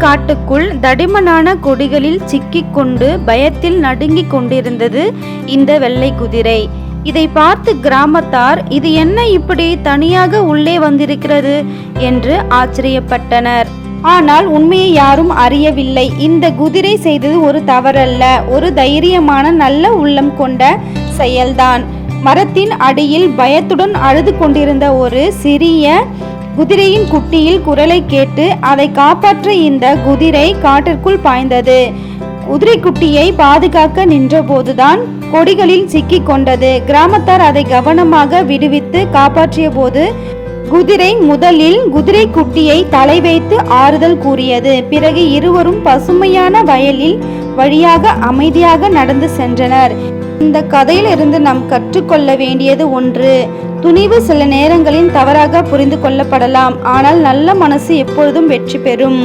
காட்டுக்குள் தடிமனான கொடிகளில் சிக்கிக்கொண்டு பயத்தில் நடுங்கிக் கொண்டிருந்தது இந்த வெள்ளை குதிரை. இதை பார்த்து கிராமத்தார், இது என்ன இப்படி தனியாக உள்ளே வந்திருக்கிறது என்று ஆச்சரியப்பட்டனர். ஆனால் உண்மையை யாரும் அறியவில்லை. இந்த குதிரை செய்தது ஒரு தவறல்ல, ஒரு தைரியமான நல்ல உள்ளம் கொண்ட செயல்தான். மரத்தின் அடியில் பயத்துடன் அழுது கொண்டிருந்த ஒரு சிறிய குதிரையின் குட்டியில் குரலை கேட்டு அதை காப்பாற்ற இந்த குதிரை காட்டிற்குள் பாய்ந்தது. குதிரை குட்டியை பாதுகாக்க நின்றபோதுதான் கொடிகளில் சிக்கி கொண்டது. கிராமத்தார் அதை கவனமாக விடுவித்து காப்பாற்றிய போது குதிரை முதலில் குதிரை குட்டியை தலை வைத்து ஆறுதல் கூறியது. பிறகு இருவரும் பசுமையான வயலில் வழியாக அமைதியாக நடந்து சென்றனர். இந்த கதையிலிருந்து நாம் கற்றுக்கொள்ள வேண்டியது ஒன்று: துணிவு சில நேரங்களில் தவறாக புரிந்து கொள்ளப்படலாம், ஆனால் நல்ல மனசு எப்பொழுதும் வெற்றி பெறும்.